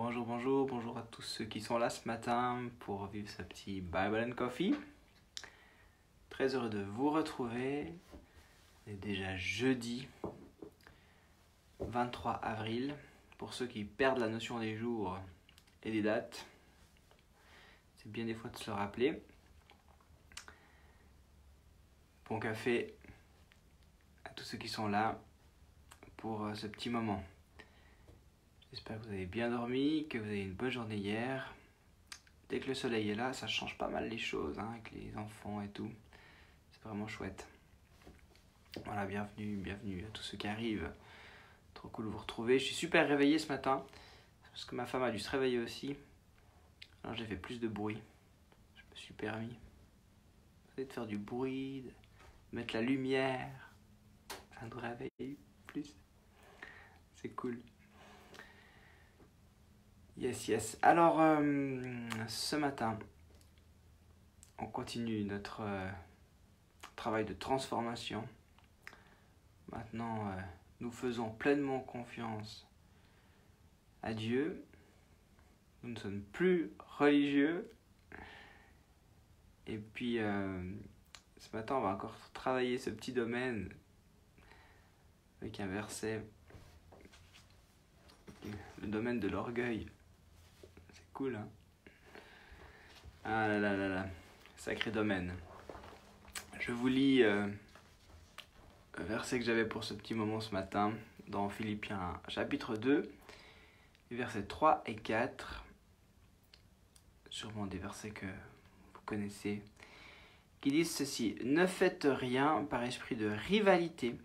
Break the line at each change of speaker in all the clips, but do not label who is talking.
Bonjour à tous ceux qui sont là ce matin pour vivre ce petit Bible and Coffee. Très heureux de vous retrouver. On est déjà jeudi 23 avril. Pour ceux qui perdent la notion des jours et des dates, c'est bien des fois de se le rappeler. Bon café à tous ceux qui sont là pour ce petit moment. J'espère que vous avez bien dormi, que vous avez une bonne journée hier. Dès que le soleil est là, ça change pas mal les choses avec les enfants et tout. C'est vraiment chouette. Voilà, bienvenue à tous ceux qui arrivent. Trop cool de vous retrouver. Je suis super réveillé ce matin parce que ma femme a dû se réveiller aussi. Alors j'ai fait plus de bruit. Je me suis permis de faire du bruit, de mettre la lumière. Ça nous réveille plus. C'est cool. Yes. Alors, ce matin, on continue notre travail de transformation. Maintenant, nous faisons pleinement confiance à Dieu. Nous ne sommes plus religieux. Et puis, ce matin, on va encore travailler ce petit domaine avec un verset, le domaine de l'orgueil. C'est cool, hein? Ah là, sacré domaine. Je vous lis un verset que j'avais pour ce petit moment ce matin dans Philippiens chapitre 2, versets 3 et 4. Sûrement des versets que vous connaissez, qui disent ceci: ne faites rien par esprit de rivalité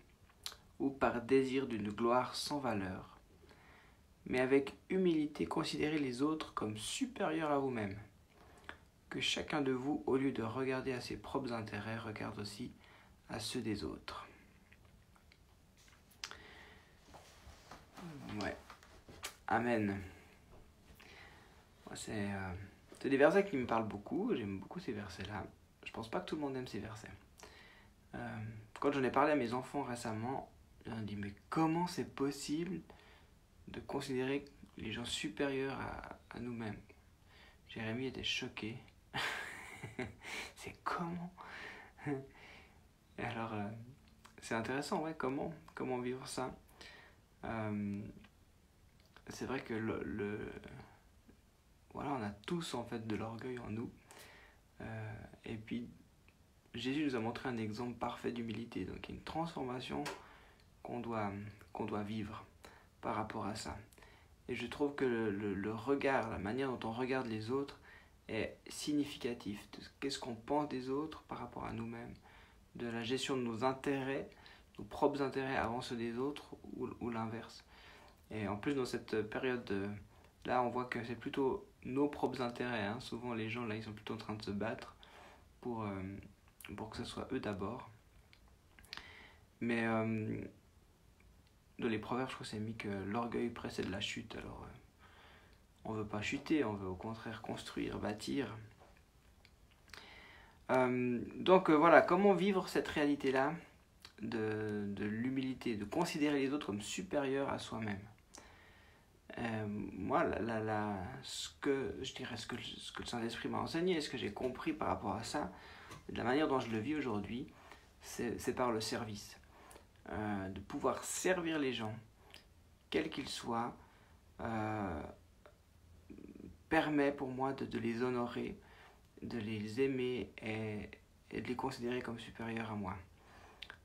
ou par désir d'une gloire sans valeur, mais avec humilité considérez les autres comme supérieurs à vous-même. Que chacun de vous, au lieu de regarder à ses propres intérêts, regarde aussi à ceux des autres. Ouais. Amen. C'est des versets qui me parlent beaucoup. J'aime beaucoup ces versets-là. Je pense pas que tout le monde aime ces versets. Quand j'en ai parlé à mes enfants récemment, ils ont dit: mais comment c'est possible de considérer les gens supérieurs à nous-mêmes? Jérémie était choqué. C'est comment? Et alors, c'est intéressant, ouais, comment vivre ça? C'est vrai que voilà, on a tous en fait de l'orgueil en nous. Et puis, Jésus nous a montré un exemple parfait d'humilité. Donc, il y a une transformation qu'on doit vivre par rapport à ça. Et je trouve que le regard, la manière dont on regarde les autres est significatif de qu'est-ce qu'on pense des autres par rapport à nous-mêmes, de la gestion de nos intérêts, nos propres intérêts avant ceux des autres ou l'inverse. Et en plus, dans cette période-là, on voit que c'est plutôt nos propres intérêts. Souvent, les gens, là, ils sont plutôt en train de se battre pour que ce soit eux d'abord. Mais dans les proverbes, je crois que c'est mis que l'orgueil précède la chute. Alors, on ne veut pas chuter, on veut au contraire construire, bâtir. Donc voilà, comment vivre cette réalité-là de l'humilité, de considérer les autres comme supérieurs à soi-même. Moi, ce que le Saint-Esprit m'a enseigné, ce que j'ai compris par rapport à ça, de la manière dont je le vis aujourd'hui, c'est par le service. De pouvoir servir les gens, quels qu'ils soient, permet pour moi de les honorer, de les aimer et de les considérer comme supérieurs à moi.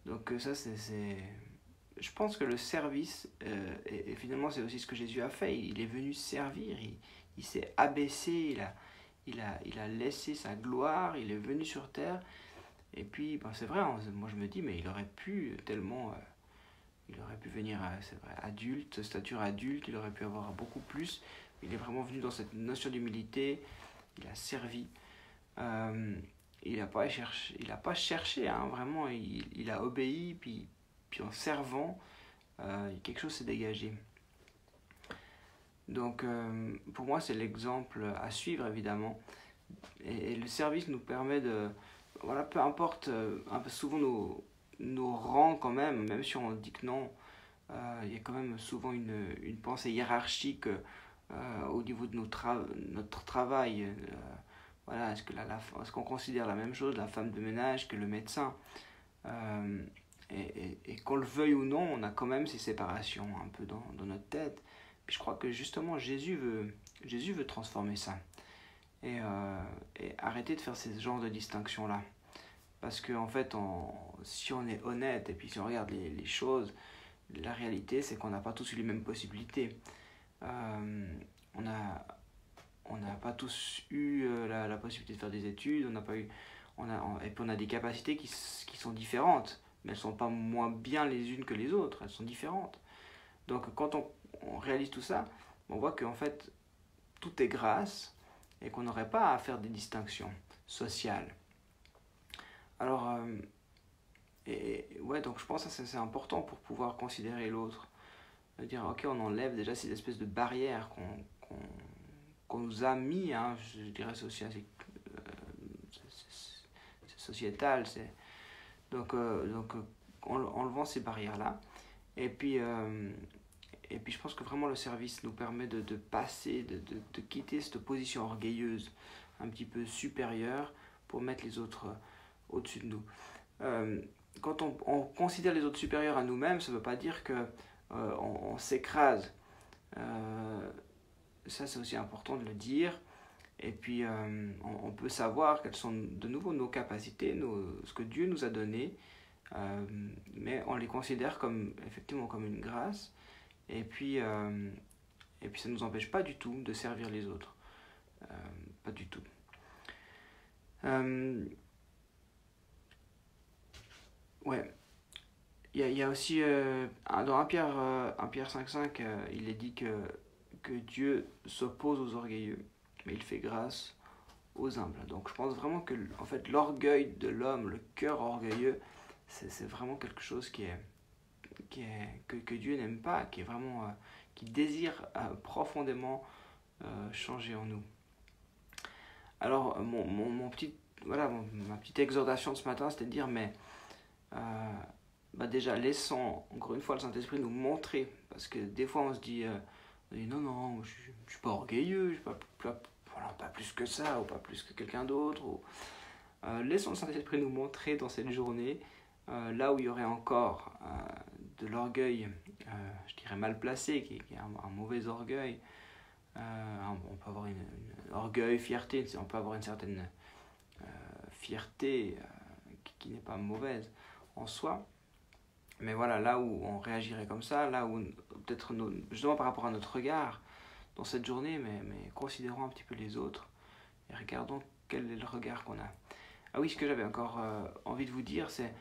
Donc ça, je pense que le service, et finalement c'est aussi ce que Jésus a fait, il est venu servir, il s'est abaissé, il a laissé sa gloire, il est venu sur terre. Et puis, c'est vrai, moi je me dis, mais il aurait pu venir, c'est vrai, adulte, stature adulte, il aurait pu avoir beaucoup plus. Il est vraiment venu dans cette notion d'humilité, il a servi. Il n'a pas cherché, vraiment, il a obéi, puis en servant, quelque chose s'est dégagé. Donc, pour moi, c'est l'exemple à suivre, évidemment. Et le service nous permet de... Voilà, peu importe, un peu souvent nos rangs quand même si on dit que non, il y a quand même souvent une pensée hiérarchique au niveau de notre travail. Voilà, est-ce qu'on considère la même chose, la femme de ménage, que le médecin? Et qu'on le veuille ou non, on a quand même ces séparations un peu dans notre tête. Puis je crois que justement Jésus veut transformer ça. Et arrêter de faire ce genre de distinction-là. Parce que en fait, si on est honnête et puis si on regarde les choses, la réalité c'est qu'on n'a pas tous eu les mêmes possibilités. On n'a pas tous eu la possibilité de faire des études, on n'a pas eu, et puis on a des capacités qui sont différentes, mais elles ne sont pas moins bien les unes que les autres, elles sont différentes. Donc quand on réalise tout ça, on voit qu'en fait tout est grâce et qu'on n'aurait pas à faire des distinctions sociales. Alors, ouais, donc je pense que c'est important pour pouvoir considérer l'autre. De dire, ok, on enlève déjà ces espèces de barrières qu'on nous a mis, hein, je dirais c'est sociétal, donc enlevant ces barrières-là. Et puis je pense que vraiment le service nous permet de passer, de quitter cette position orgueilleuse, un petit peu supérieure, pour mettre les autres au-dessus de nous. Quand on considère les autres supérieurs à nous-mêmes, ça ne veut pas dire que on s'écrase. Ça, c'est aussi important de le dire. Et puis, on peut savoir quelles sont de nouveau nos capacités, ce que Dieu nous a donné, mais on les considère effectivement comme une grâce. Et puis ça ne nous empêche pas du tout de servir les autres. Pas du tout. Ouais. Il y a aussi, dans 1 Pierre 5,5, il est dit que Dieu s'oppose aux orgueilleux, mais il fait grâce aux humbles. Donc je pense vraiment que en fait, l'orgueil de l'homme, le cœur orgueilleux, c'est vraiment quelque chose que Dieu n'aime pas, qui est vraiment, qui désire profondément changer en nous. Alors ma petite exhortation de ce matin, c'était de dire, mais déjà laissons encore une fois le Saint-Esprit nous montrer, parce que des fois on se dit non, je suis pas orgueilleux, je suis pas plus que ça, ou pas plus que quelqu'un d'autre. Laissons le Saint-Esprit nous montrer dans cette journée là où il y aurait encore de l'orgueil, je dirais mal placé, qui est un mauvais orgueil. On peut avoir une orgueil, fierté, on peut avoir une certaine fierté qui n'est pas mauvaise en soi. Mais voilà, là où on réagirait comme ça, là où peut-être justement par rapport à notre regard dans cette journée, mais considérons un petit peu les autres et regardons quel est le regard qu'on a. Ah oui, ce que j'avais encore envie de vous dire, c'est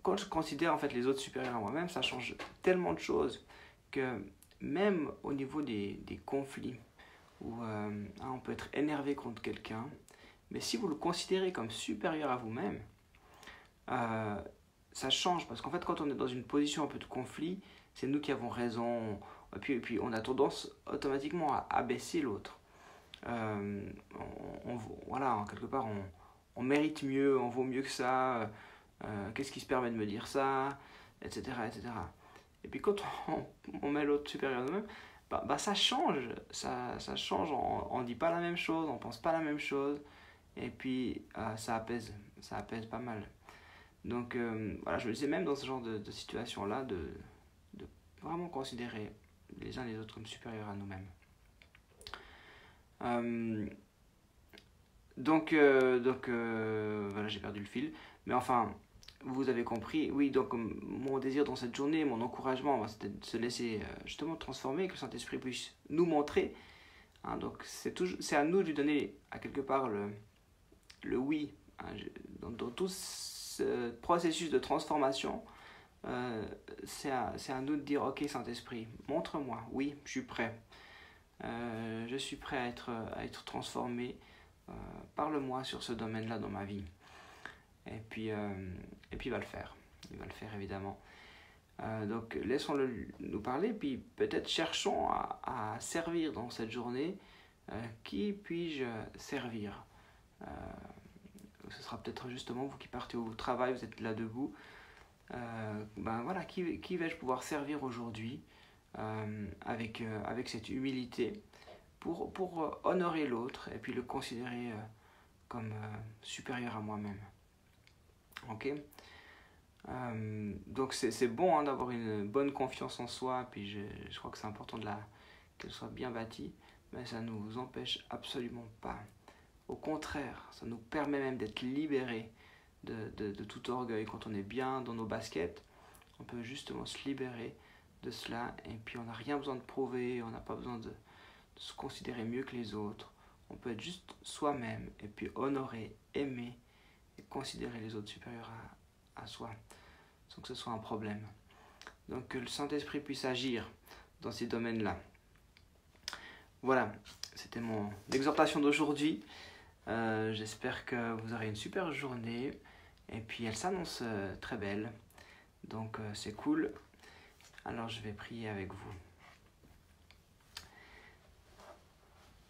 quand je considère en fait les autres supérieurs à moi-même, ça change tellement de choses que même au niveau des conflits, où on peut être énervé contre quelqu'un, mais si vous le considérez comme supérieur à vous-même, ça change, parce qu'en fait quand on est dans une position un peu de conflit, c'est nous qui avons raison, et puis on a tendance automatiquement à abaisser l'autre. Voilà, quelque part on mérite mieux, on vaut mieux que ça, qu'est-ce qui se permet de me dire ça, etc. Et puis quand on met l'autre supérieur à nous-mêmes, ça change, ça change, on dit pas la même chose, on pense pas la même chose, et puis ça apaise pas mal. Donc voilà, je me disais même dans ce genre de situation-là, de vraiment considérer les uns les autres comme supérieurs à nous-mêmes. Donc voilà, j'ai perdu le fil. Mais enfin, vous avez compris. Oui, donc mon désir dans cette journée, mon encouragement, c'était de se laisser justement transformer, que le Saint-Esprit puisse nous montrer. Hein, donc c'est à nous de lui donner à quelque part le oui. Hein, dans tout ce processus de transformation, c'est à nous de dire, ok Saint-Esprit, montre-moi, oui, je suis prêt. Je suis prêt à être transformé. Parle-moi sur ce domaine-là dans ma vie. Et puis il va le faire. Il va le faire évidemment. Donc laissons-le nous parler, puis peut-être cherchons à servir dans cette journée. Qui puis-je servir? Ce sera peut-être justement vous qui partez au travail, vous êtes là debout. Voilà, qui vais-je pouvoir servir aujourd'hui avec cette humilité pour honorer l'autre et puis le considérer comme supérieur à moi-même. Ok. Donc c'est bon d'avoir une bonne confiance en soi, puis je crois que c'est important qu'elle soit bien bâtie, mais ça ne nous empêche absolument pas. Au contraire, ça nous permet même d'être libérés de tout orgueil. Quand on est bien dans nos baskets, on peut justement se libérer de cela, et puis on n'a rien besoin de prouver, on n'a pas besoin de se considérer mieux que les autres. On peut être juste soi-même, et puis honorer, aimer, et considérer les autres supérieurs à soi, sans que ce soit un problème. Donc que le Saint-Esprit puisse agir dans ces domaines-là. Voilà, c'était mon exhortation d'aujourd'hui. J'espère que vous aurez une super journée. Et puis elle s'annonce très belle. Donc c'est cool. Alors je vais prier avec vous.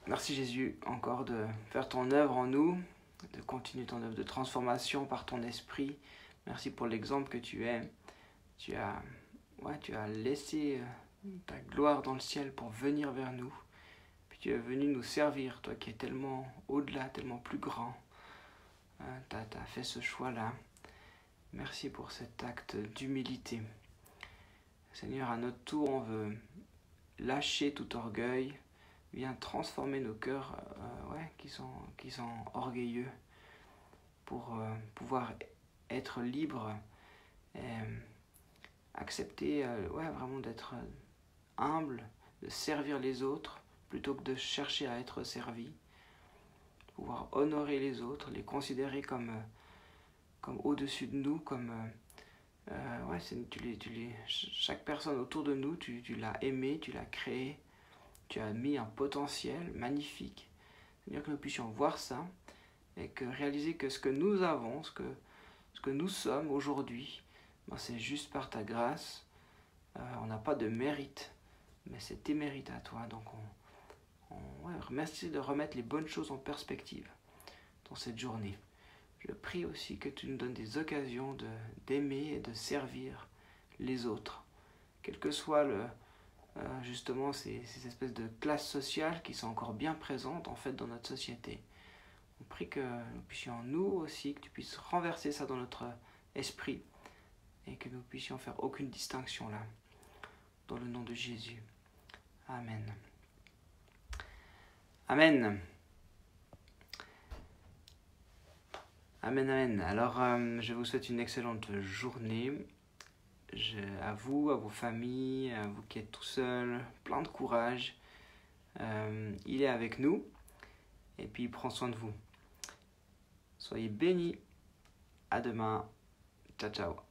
Merci Jésus encore de faire ton œuvre en nous, de continuer ton œuvre de transformation par ton esprit. Merci pour l'exemple que tu es. Tu as laissé ta gloire dans le ciel pour venir vers nous. Puis tu es venu nous servir, toi qui es tellement au-delà, tellement plus grand. Tu as fait ce choix-là. Merci pour cet acte d'humilité. Seigneur, à notre tour, on veut lâcher tout orgueil. Viens transformer nos cœurs qui sont orgueilleux pour pouvoir être libres et accepter vraiment d'être humble, de servir les autres plutôt que de chercher à être servi, pouvoir honorer les autres, les considérer comme au-dessus de nous, comme chaque personne autour de nous, tu l'as aimé, tu l'as créé, tu as mis un potentiel magnifique. C'est-à-dire que nous puissions voir ça et que réaliser que ce que nous avons, ce que nous sommes aujourd'hui, c'est juste par ta grâce. On n'a pas de mérite, mais c'est tes mérites à toi. Donc merci de remettre les bonnes choses en perspective dans cette journée. Je prie aussi que tu nous donnes des occasions d'aimer et de servir les autres, quel que soit justement ces espèces de classes sociales qui sont encore bien présentes en fait dans notre société. On prie que nous puissions nous aussi, que tu puisses renverser ça dans notre esprit et que nous puissions faire aucune distinction là, dans le nom de Jésus. Amen. Amen. Amen, amen. Alors, je vous souhaite une excellente journée. À vous, à vos familles, à vous qui êtes tout seuls, plein de courage. Il est avec nous et puis il prend soin de vous. Soyez bénis. À demain. Ciao, ciao.